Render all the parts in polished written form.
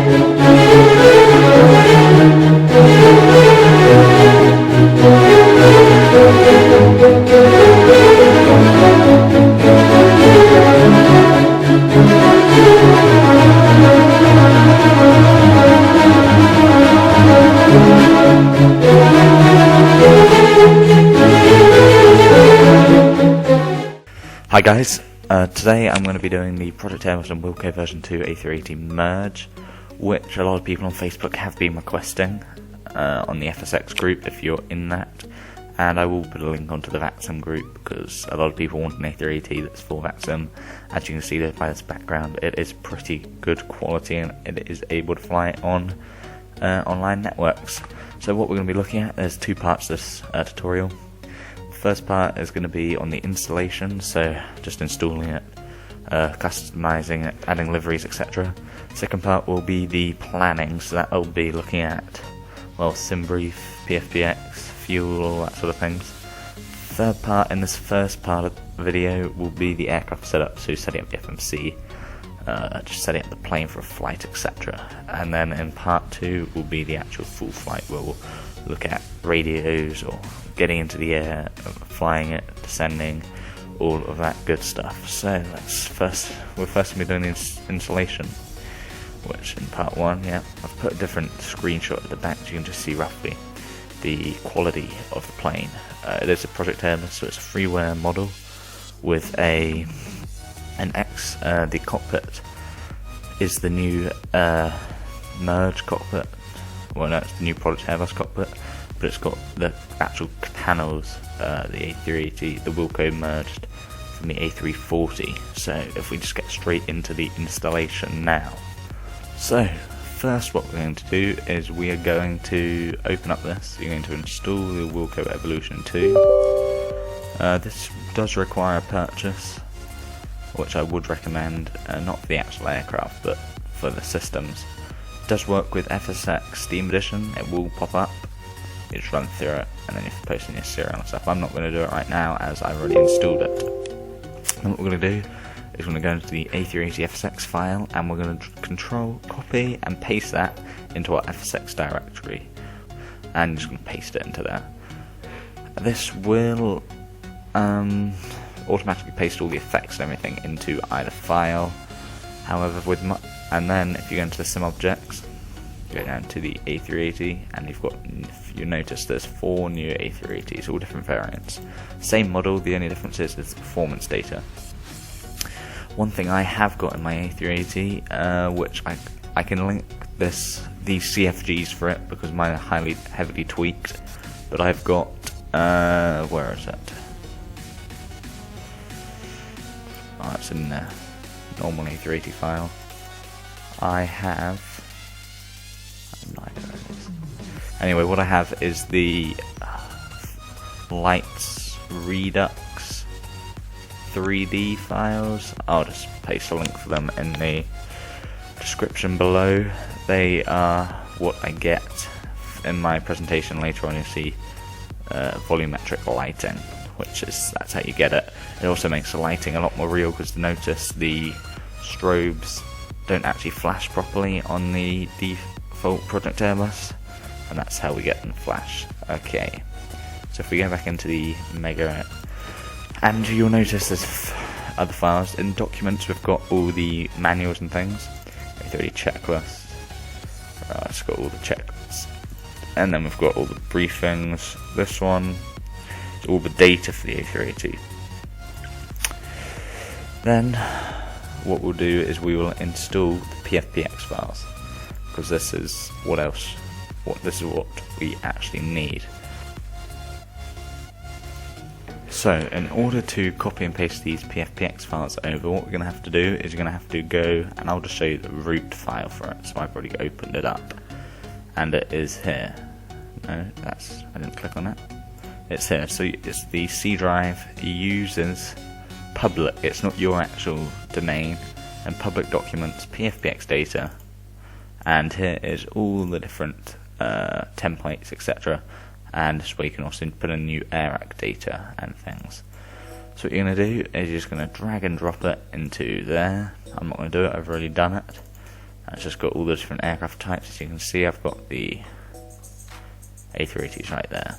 Hi guys, today I'm going to be doing the Project Airbus and WIlco version 2 A380 merge, which a lot of people on Facebook have been requesting on the FSX group if you're in that, and I will put a link onto the VATSIM group because a lot of people want an A380 that's full VATSIM. As you can see by this background, it is pretty good quality and it is able to fly on online networks. So what we're going to be looking at, there's two parts to this tutorial. First part is going to be on the installation, so just installing it, customizing it, adding liveries, etc. Second part will be the planning, so that will be looking at, well, SimBrief, PFPX, fuel, all that sort of things. Third part in this first part of the video will be the aircraft setup, so setting up the FMC, just setting up the plane for a flight, etc. And then in part 2 will be the actual full flight, where we'll look at radios or getting into the air, flying it, descending, all of that good stuff. So we're first going to be doing the installation, which in part 1, yeah, I've put a different screenshot at the back so you can just see roughly the quality of the plane. It is a Project Airbus, so it's a freeware model with the cockpit is the new merge cockpit. Well, no, it's the new Project Airbus cockpit, but it's got the actual panels, the A380, the WIlco merged from the A340. So if we just get straight into the installation now. So first what we're going to do is we are going to open up this. You're going to install the WIlco Evolution 2. This does require a purchase, which I would recommend, not for the actual aircraft, but for the systems. It does work with FSX Steam Edition. It will pop up. You just run through it, and then you post in your serial and stuff. I'm not going to do it right now as I've already installed it. And what we're going to do is we're going to go into the A380 FSX file, and we're going to control copy and paste that into our FSX directory, and just going to paste it into there. This will automatically paste all the effects and everything into either file. However, and then if you go into the sim objects, go down to the A380, and if you notice there's 4 new A380s, all different variants. Same model, the only difference is the performance data. One thing I have got in my A380, which I can link these CFGs for it because mine are heavily tweaked, but I've got, where is it? Oh, it's in the normal A380 file. I have, anyway, what I have is the lights redux 3D files. I'll just paste a link for them in the description below. They are what I get in my presentation later on. You'll see volumetric lighting, that's how you get it. It also makes the lighting a lot more real because notice the strobes don't actually flash properly on the default Project Airbus, and that's how we get them flash. Okay, so if we go back into the Mega, and you'll notice there's other files. In documents we've got all the manuals and things, A380 checklist, it's got all the checklists, and then we've got all the briefings. This one, all the data for the A380. Then what we'll do is we will install the PFPX files, because this is what we actually need. So in order to copy and paste these PFPX files over, what we're going to have to do is you're going to have to go, and I'll just show you the root file for it. So I've already opened it up, and it is here. No, I didn't click on it. It's here. So it's the C drive uses public, it's not your actual domain, and public documents, PFPX data, and here is all the different templates, etc. And this way you can also put in new AirAC data and things. So what you're going to do is you're just going to drag and drop it into there. I'm not going to do it, I've already done it. It's just got all the different aircraft types. As you can see, I've got the A380s right there.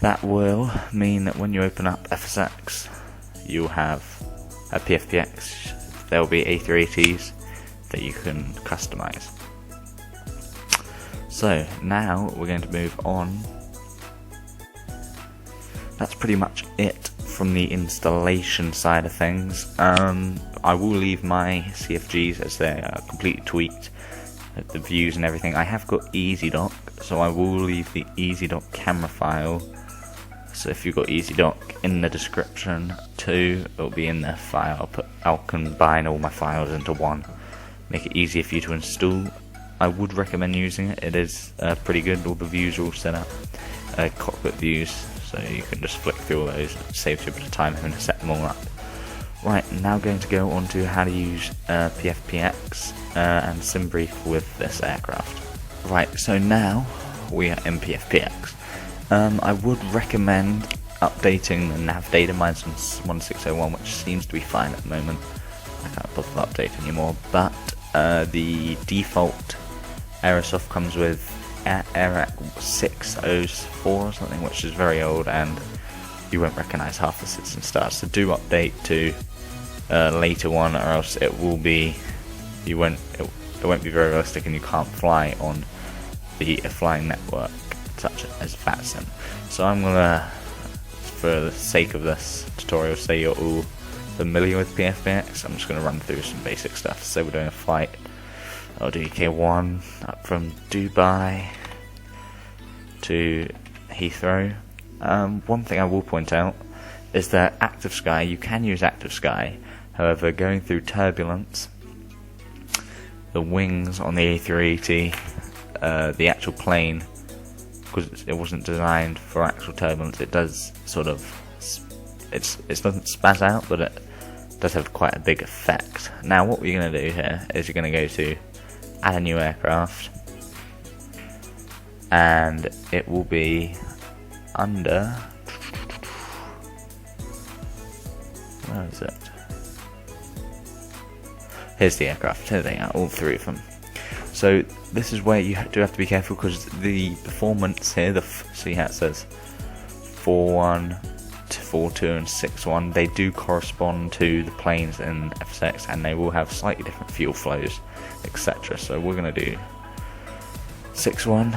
That will mean that when you open up FSX, you'll have a PFPX. There will be A380s that you can customize. So now we're going to move on. That's pretty much it from the installation side of things. I will leave my CFGs as they are completely tweaked, the views and everything. I have got EasyDock, so I will leave the EasyDock camera file. So if you've got EasyDock in the description too, it'll be in the file. I'll combine all my files into one, make it easier for you to install. I would recommend using it. It is pretty good. All the views are all set up, cockpit views, so you can just flick through all those. It saves you a bit of time having to set them all up. Right, now going to go on to how to use PFPX and SimBrief with this aircraft. Right, so now we are in PFPX. I would recommend updating the nav data. Mine's on 1601, which seems to be fine at the moment. I can't bother to update anymore, but the default Aerosoft comes with Airbus 604 or something, which is very old, and you won't recognise half the citizen stars. So do update to later one, or else it will be it won't be very realistic, and you can't fly on the flying network such as VATSIM. So I'm gonna, for the sake of this tutorial, say you're all familiar with PFPX. I'm just gonna run through some basic stuff. So we're doing a flight. I'll do UK1 up from Dubai to Heathrow. One thing I will point out is that active sky, you can use active sky, however going through turbulence, the wings on the A380, the actual plane, because it wasn't designed for actual turbulence, it does sort of, it doesn't spaz out, but it does have quite a big effect. Now what we're going to do here is you're going to go to add a new aircraft, and it will be under, where is it? Here's the aircraft. Here they are, all three of them. So this is where you do have to be careful, because the performance here, see how it says 4.1 to 4.2 and 6.1, they do correspond to the planes in FSX, and they will have slightly different fuel flows, etc. So we're going to do 6.1,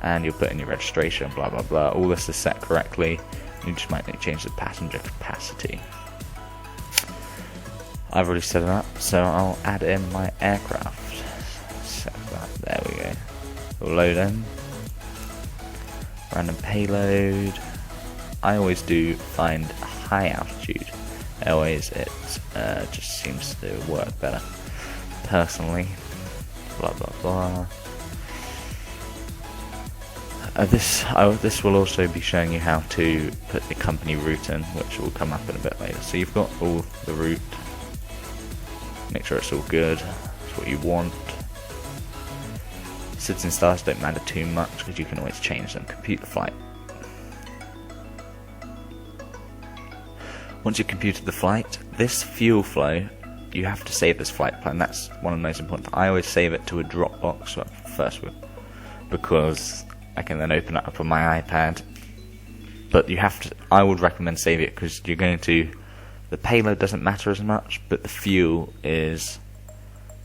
and you'll put in your registration, blah blah blah. All this is set correctly. You just might need to change the passenger capacity. I've already set it up, so I'll add in my aircraft. Set that, there we go. We'll load in. Random payload. I always do find high altitude. Always, it just seems to work better, personally. Blah blah blah. This will also be showing you how to put the company route in, which will come up in a bit later. So you've got all the route. Make sure it's all good. It's what you want. Citizen stars don't matter too much, because you can always change them. Compute the flight. Once you've computed the flight, this fuel flow, you have to save this flight plan. That's one of the most important. I always save it to a Dropbox first, because I can then open it up on my iPad. But you have to. I would recommend saving it, because you're going to. The payload doesn't matter as much, but the fuel is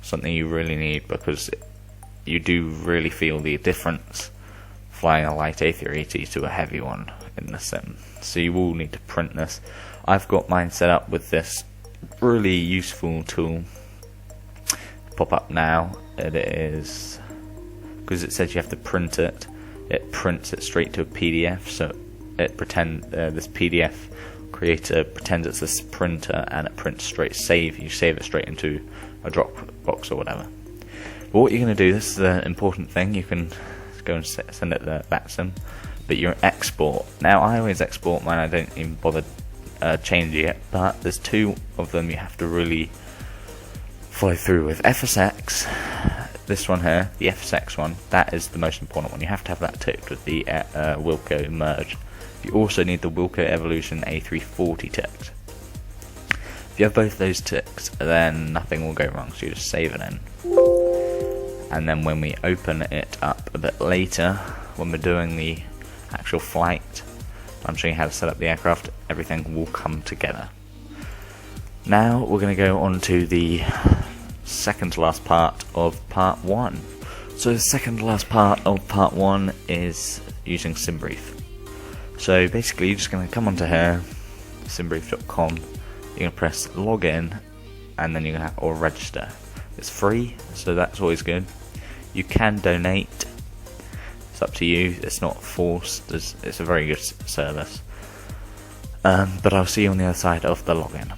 something you really need, because you do really feel the difference flying a light A380 to a heavy one in the sim. So you will need to print this. I've got mine set up with this really useful tool. Pop up now. It is, because it says you have to print it. It prints it straight to a PDF. So it this PDF creator pretends it's this printer, and it prints straight. You save it straight into a Dropbox or whatever. But what you're going to do, this is the important thing. You can go and send it the VATSIM, but your export. Now I always export mine. I don't even bother changing it. But there's two of them you have to really follow through with. FSX. This one here, the FSX one, that is the most important one. You have to have that ticked with the WIlco merge. You also need the WIlco Evolution A340 ticked. If If you have both those ticked, then nothing will go wrong, so you just save it in. And then when we open it up a bit later, when we're doing the actual flight, I'm showing you how to set up the aircraft, everything will come together. Now we're going to go on to the second to last part of part 1. So the second to last part of part 1 is using SimBrief. So basically you're just going to come onto here, simbrief.com, you're going to press login, and then you're going to or register. It's free, so that's always good. You can donate, it's up to you, it's not forced, it's a very good service. But I'll see you on the other side of the login.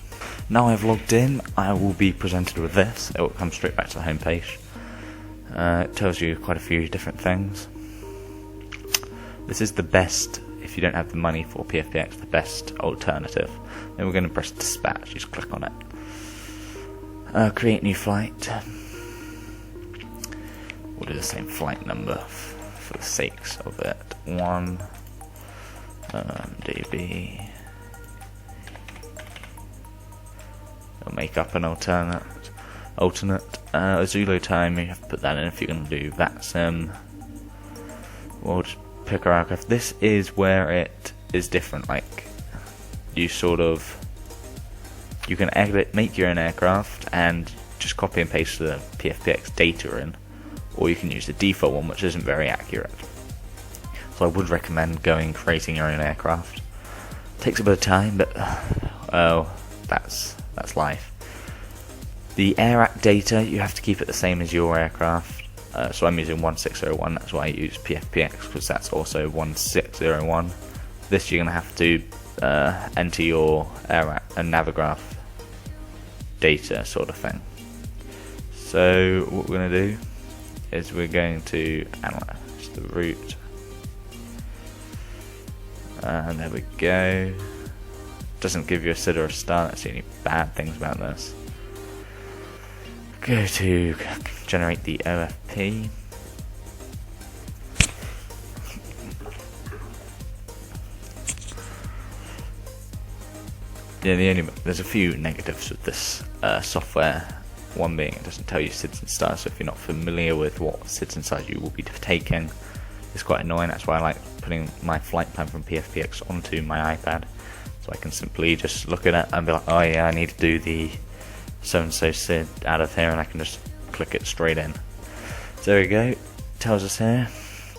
Now I've logged in, I will be presented with this. It will come straight back to the home page. It tells you quite a few different things. This is the best, if you don't have the money for PFPX, the best alternative. Then we're going to press dispatch, just click on it. Create new flight. We'll do the same flight number for the sakes of it. 1 DB. We'll make up an alternate Zulu time. You have to put that in if you're going to do that sim. We'll just pick our aircraft. This is where it is different. Like you can make your own aircraft and just copy and paste the PFPX data in, or you can use the default one, which isn't very accurate. So I would recommend creating your own aircraft. Takes a bit of time, but that's life. The AirAct data, you have to keep it the same as your aircraft. So I'm using 1601, that's why I use PFPX, because that's also 1601. This you're going to have to enter your AirAct and Navigraph data sort of thing. So what we're going to do is we're going to analyze the route. And there we go. Doesn't give you a SID or a star, that's the only bad things about this. Go to generate the OFP. Yeah, there's a few negatives with this software. One being it doesn't tell you SIDs and stars, so if you're not familiar with what SIDs and stars you will be taking, it's quite annoying. That's why I like putting my flight plan from PFPX onto my iPad, so I can simply just look at it and be like, oh yeah, I need to do the so-and-so SID out of here, and I can just click it straight in. So there we go, tells us here,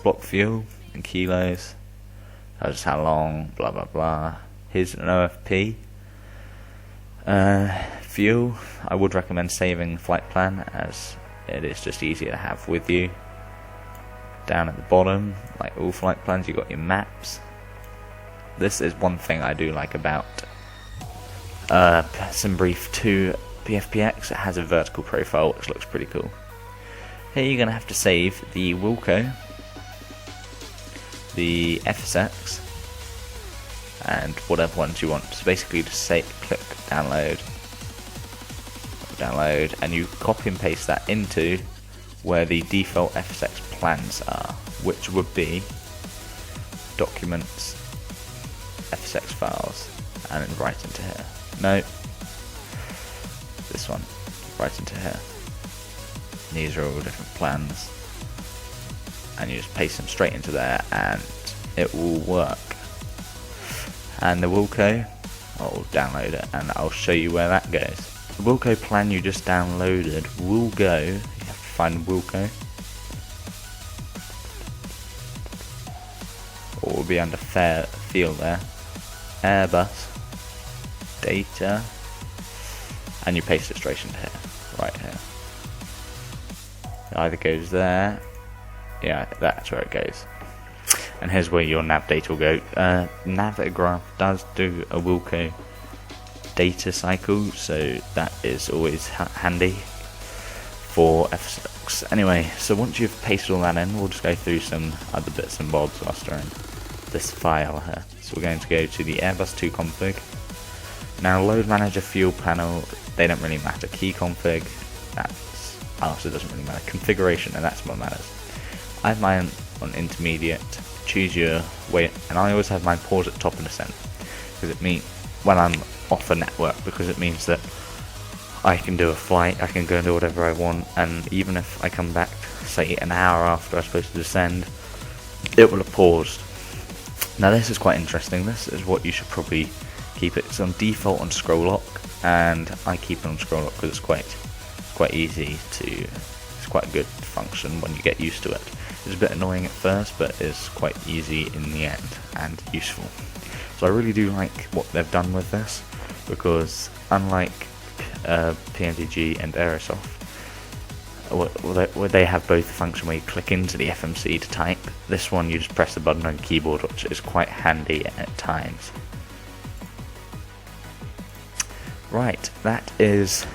block fuel in kilos, tells us how long, blah blah blah. Here's an OFP. Fuel, I would recommend saving the flight plan, as it is just easier to have with you. Down at the bottom, like all flight plans, you've got your maps. This is one thing I do like about SimBrief 2 PFPX. It has a vertical profile which looks pretty cool. Here you're going to have to save the WIlco, the FSX, and whatever ones you want. So basically just click download, and you copy and paste that into where the default FSX plans are, which would be documents, FSX files, and then right into here. No, this one, right into here. These are all different plans, and you just paste them straight into there and it will work. And the WIlco, I'll download it and I'll show you where that goes. The WIlco plan you just downloaded will go, you have to find WIlco, or it will be under field there, Airbus, data, and you paste it straight into here, right here. It either goes there, yeah, that's where it goes. And here's where your nav data will go. Navigraph does do a WIlco data cycle, so that is always handy for FSX. Anyway, so once you've pasted all that in, we'll just go through some other bits and bobs whilst we're in this file here. So we're going to go to the Airbus 2 config. Now load manager, fuel panel, they don't really matter. Key config, that's also doesn't really matter. Configuration, and that's what matters. I have mine on intermediate. Choose your weight, and I always have my pause at top and descent, because it means when I'm off a network, because it means that I can do a flight, I can go and do whatever I want, and even if I come back, say, an hour after I'm supposed to descend, it will have paused. Now this is quite interesting. This is what you should probably keep it. It's on default on scroll lock, and I keep it on scroll lock because it's quite easy to. It's quite a good function when you get used to it. It's a bit annoying at first, but it's quite easy in the end and useful. So I really do like what they've done with this, because unlike PMDG and Aerosoft, where they have both the function where you click into the FMC to type, this one you just press the button on the keyboard, which is quite handy at times. Right, that is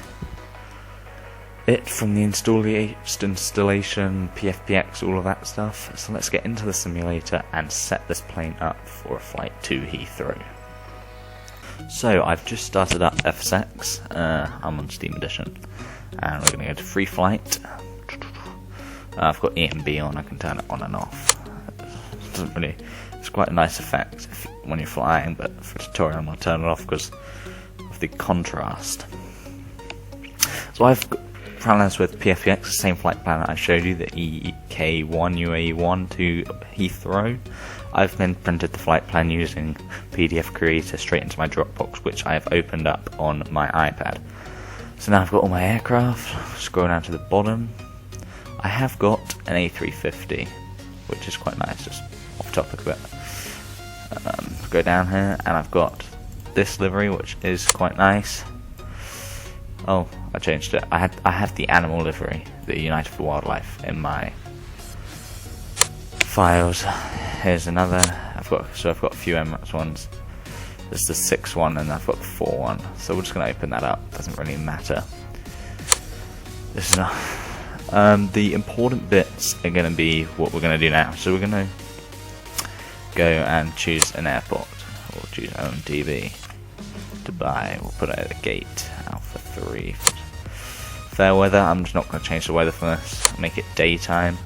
it from the installation, PFPX, all of that stuff. So let's get into the simulator and set this plane up for a flight to Heathrow. So I've just started up FSX, I'm on Steam Edition, and we're going to go to free flight. I've got EMB on, I can turn it on and off. It's quite a nice effect when you're flying, but for tutorial I'm going to turn it off because of the contrast. So I've planned this with PFPX, the same flight plan that I showed you, the EK1 UAE1 to Heathrow. I've then printed the flight plan using PDF Creator straight into my Dropbox, which I have opened up on my iPad. So now I've got all my aircraft. Scroll down to the bottom. I have got an A350, which is quite nice, just off topic a bit. Go down here, and I've got this livery, which is quite nice. Oh, I changed it. I have the animal livery, the United for Wildlife, in my files. Here's another. I've got a few Emirates ones. This is the 6 one, and I've got the 4 one. So we're just going to open that up. Doesn't really matter. This is the important bits are going to be what we're going to do now. So we're going to go and choose an airport. We'll choose OMDB. Dubai. We'll put it at the gate. Alpha 3. Fair weather. I'm just not going to change the weather for this. Make it daytime.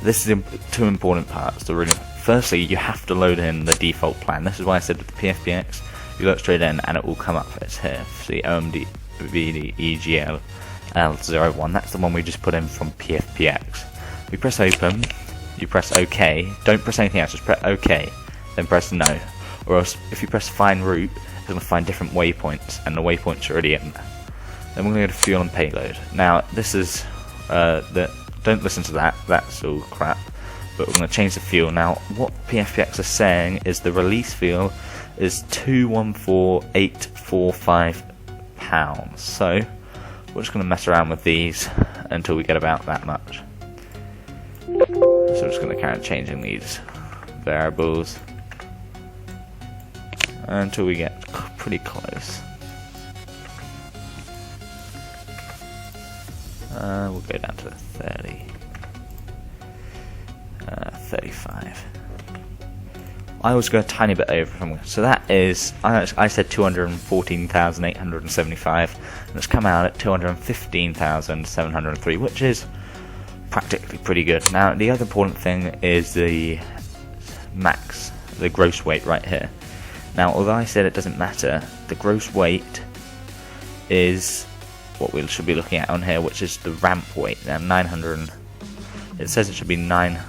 This is two important parts. Firstly, you have to load in the default plan. This is why I said with the PFPX, you look straight in and it will come up. It's here. See OMDB EGL L01. That's the one we just put in from PFPX. We press open. You press OK. Don't press anything else. Just press OK. Then press no. Or else, if you press find route, it's going to find different waypoints, and the waypoints are already in there. Then we're going to go to fuel and payload. Now, this is don't listen to that. That's all crap. But we're going to change the fuel. Now, what PFPX is saying is the release fuel is 214,845 pounds. So we're just going to mess around with these until we get about that much. So we're just going to carry on changing these variables until we get pretty close. We'll go down to 30. 35. I always go a tiny bit over from, so that is, I said 214,875, and it's come out at 215,703, which is practically pretty good. Now, the other important thing is the max, the gross weight right here. Now, although I said it doesn't matter, the gross weight is what we should be looking at on here, which is the ramp weight. Now, 900, it says it should be 9.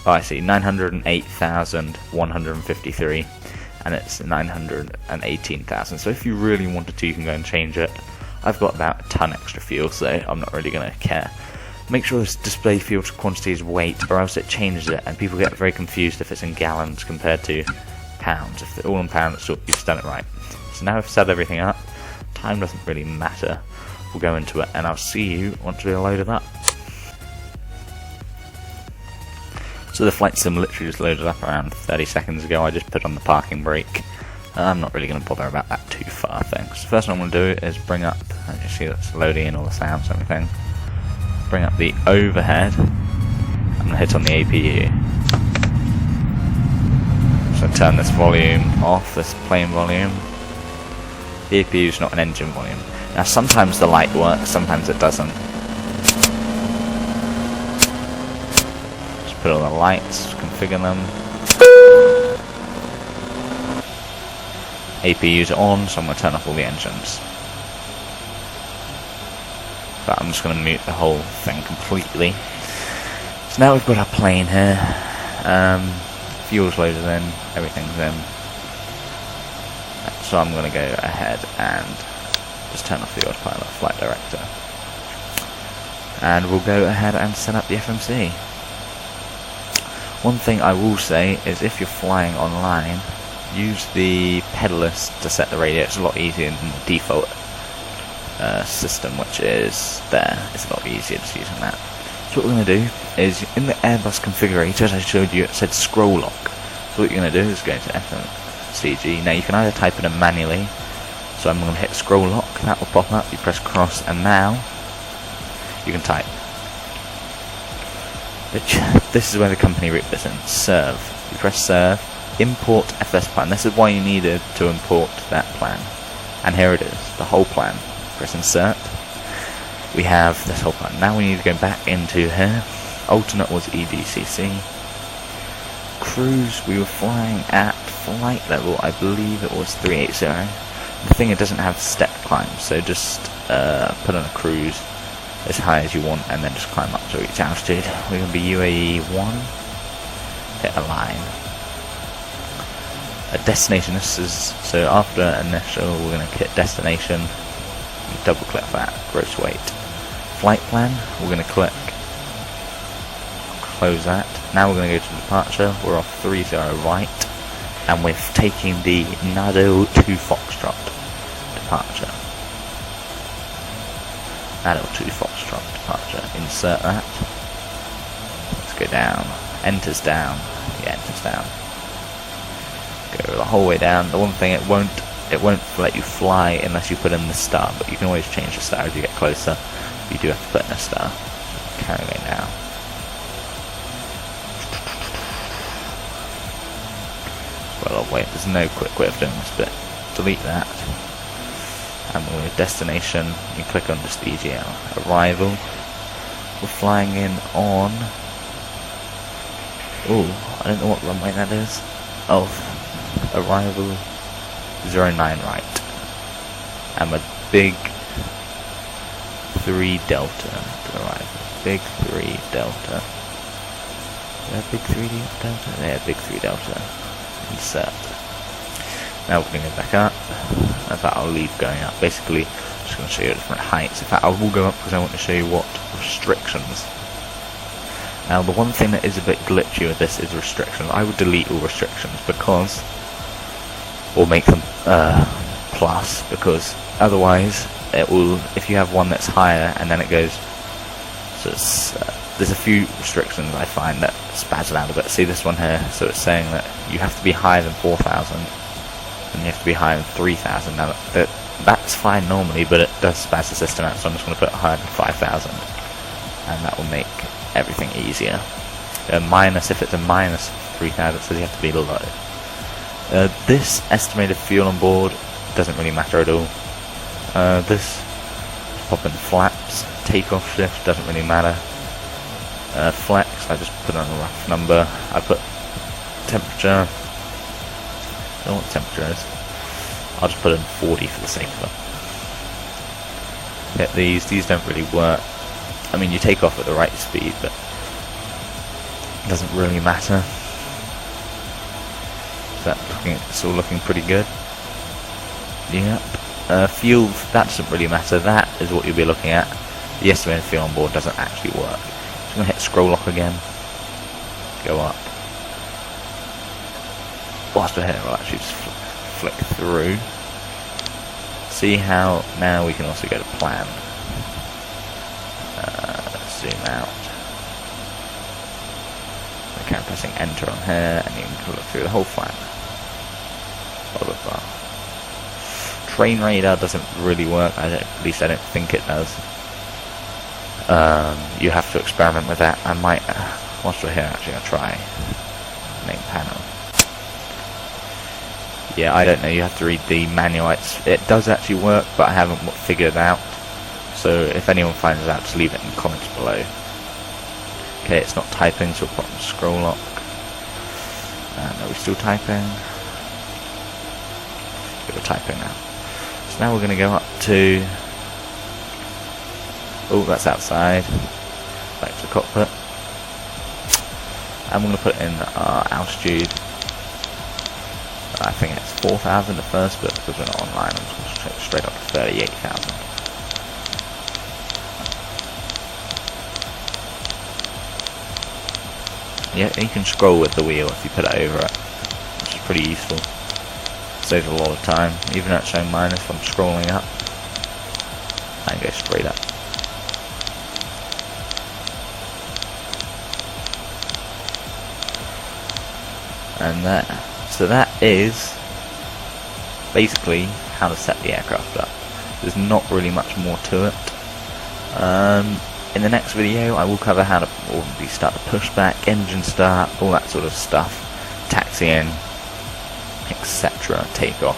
Oh, I see, 908,153, and it's 918,000. So if you really wanted to, you can go and change it. I've got about a ton extra fuel, so I'm not really going to care. Make sure this display fuel quantity is weight, or else it changes it, and people get very confused if it's in gallons compared to pounds. If they're all in pounds, you've done it right. So now I've set everything up. Time doesn't really matter. We'll go into it, and I'll see you once we're loaded up. So the flight sim literally just loaded up around 30 seconds ago. I just put on the parking brake. I'm not really going to bother about that too far, thanks. First thing I'm going to do is bring up, as you see that's loading in all the sounds and everything. Bring up the overhead. I'm going to hit on the APU. So turn this volume off, this plane volume. The APU is not an engine volume. Now sometimes the light works, sometimes it doesn't. Put all the lights, configure them. APUs are on, so I'm going to turn off all the engines. But I'm just going to mute the whole thing completely. So now we've got our plane here. Fuel's loaded in, everything's in. So I'm going to go ahead and just turn off the autopilot flight director. And we'll go ahead and set up the FMC. One thing I will say is if you're flying online, use the pedalers to set the radio. It's a lot easier than the default system, which is there. It's a lot easier just using that. So what we're going to do is, in the Airbus configurator, as I showed you, it said scroll lock. So what you're going to do is go to FMCG. Now you can either type it in manually, so I'm going to hit scroll lock, that will pop up, you press cross, and now you can type. This is where the company root is in, serve. You press serve, import FS plan. This is why you needed to import that plan. And here it is, the whole plan. Press insert. We have this whole plan. Now we need to go back into here. Alternate was EDCC. Cruise, we were flying at flight level, I believe it was 380. The thing, it doesn't have step climb, so just put on a cruise as high as you want and then just climb up to each altitude. We're going to be UAE 1. Hit align. A destination, this is, so after initial we're going to hit destination, double click that, gross weight. Flight plan, we're going to click, close that. Now we're going to go to departure, we're off 30 right, and we're taking the Nado 2 Foxtrot departure. Nado 2 Foxtrot departure, insert that. Let's go down, enters down, yeah, enters down. Go the whole way down. The one thing, it won't let you fly unless you put in the star, but you can always change the star as you get closer. You do have to put in a star. Carry away now. Well, wait, there's no quick way of doing this bit. Delete that. And we're at destination. You click on just EGL. Arrival. We're flying in on. Oh, I don't know what runway that is. Oh, arrival 09 right. I'm a big 3 delta to arrival. Big 3 delta. Big 3 delta? Yeah, big 3 delta. Insert. Now we're going to go back up. In fact, I'll leave going up. Basically, I'm just going to show you different heights. In fact, I will go up because I want to show you what restrictions. Now, the one thing that is a bit glitchy with this is restrictions. I would delete all restrictions because, or make them plus, because otherwise it will, if you have one that's higher and then it goes, so it's, there's a few restrictions I find that spaz it out a bit. See this one here, so it's saying that you have to be higher than 4,000 and you have to be higher than 3,000. Now that's fine normally, but it does spaz the system out, so I'm just going to put higher than 5,000 and that will make everything easier. Minus, if it's a minus 3,000, it says you have to be low. This estimated fuel on board doesn't really matter at all. This pop in flaps, takeoff shift doesn't really matter. Flex, I just put on a rough number. I put temperature. I don't know what the temperature is. I'll just put in 40 for the sake of it. Hit these don't really work. I mean, you take off at the right speed, but it doesn't really matter. It's all looking pretty good. Yep. Fuel, that doesn't really matter. That is what you'll be looking at. The estimated fuel on board doesn't actually work. So I'm going to hit scroll lock again. Go up. Whilst we're here, we'll actually just flick through. See how now we can also go to plan. Zoom out. Okay, I'm pressing enter on here, and you can look through the whole plan. Blah, blah, blah. Train radar doesn't really work. At least I don't think it does. You have to experiment with that. I might, whilst we're here, actually, I'll try main panel. Yeah, I don't know. You have to read the manual. It does actually work, but I haven't figured it out. So if anyone finds out, just leave it in the comments below. Okay, it's not typing, so we'll put on scroll lock. And are we still typing? bit of typing now. So now we're going to go up to, oh, that's outside, back to the cockpit, and we're going to put in our altitude. I think it's 4,000 at first, but because we're not online, I'm just going to take it straight up to 38,000. Yeah, you can scroll with the wheel if you put it over it, which is pretty useful. Saves a lot of time. Even at showing minus, if I'm scrolling up, I can go straight up. And there. So that is basically how to set the aircraft up. There's not really much more to it. In the next video I will cover how to start the pushback, engine start, all that sort of stuff, taxiing, etc. Takeoff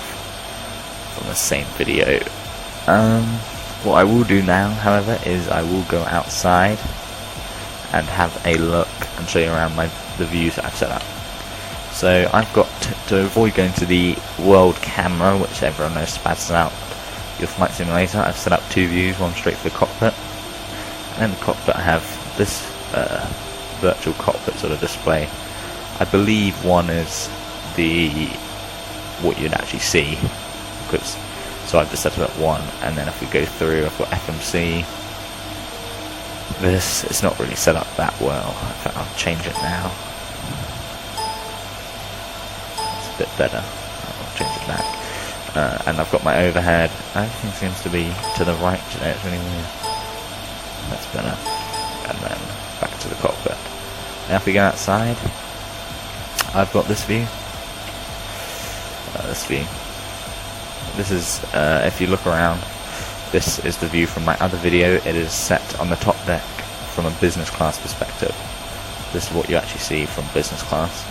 from the same video. What I will do now, however, is I will go outside and have a look and show you around the views that I've set up. So I've got to avoid going to the world camera, which everyone knows spazzes out your flight simulator. I've set up two views, one straight for the cockpit, and in the cockpit I have this virtual cockpit sort of display. I believe one is what you'd actually see, because so I've just set it at one, and then if we go through, I've got FMC. This is not really set up that well. In fact, I'll change it now. It's a bit better. I'll change it back. And I've got my overhead. Everything seems to be to the right today. It's really weird. That's better. And then back to the cockpit. Now if we go outside, I've got this view. This is, if you look around, this is the view from my other video. It is set on the top deck from a business class perspective. This is what you actually see from business class.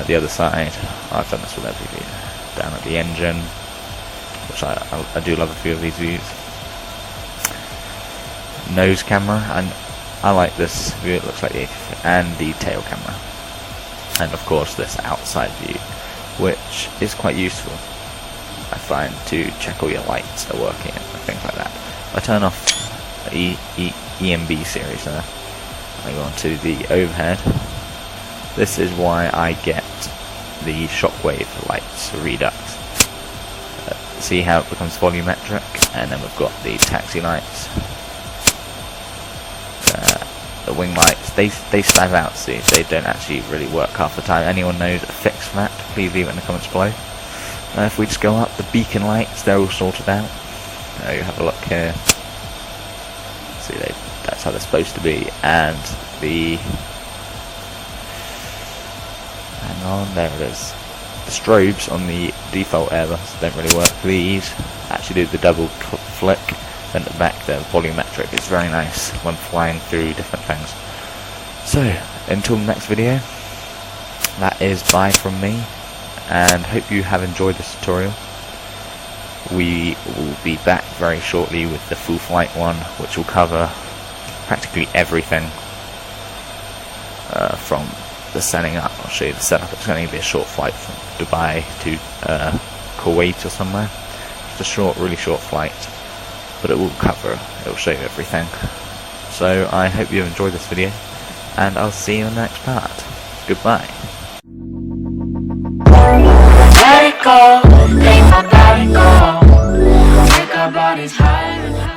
The other side, I've done this with every view. Down at the engine, which I do love a few of these views. Nose camera, and I like this view, it looks like and the tail camera. And of course this outside view, which is quite useful, I find, to check all your lights are working and things like that. I turn off the EMB series there, I go on to the overhead. This is why I get the shockwave lights, redux. See how it becomes volumetric, and then we've got the taxi lights. The wing lights, they spaz out, see, they don't actually really work half the time. Anyone knows a fix for that, please leave it in the comments below. If we just go up, the beacon lights, they're all sorted out. You have a look here. See, that's how they're supposed to be. And hang on, there it is. The strobes on the default Airbus don't really work. These actually do the double flick. Then at the back, they're volumetric. It's very nice when flying through different things. So, until the next video, that is bye from me, and hope you have enjoyed this tutorial. We will be back very shortly with the full flight one, which will cover practically everything from the setting up. I'll show you the setup. It's going to be a short flight from Dubai to Kuwait or somewhere. Just a short, really short flight. But it will show you everything. So I hope you have enjoyed this video, and I'll see you in the next part. Goodbye. Let it go, let my body go. Take our bodies higher and higher.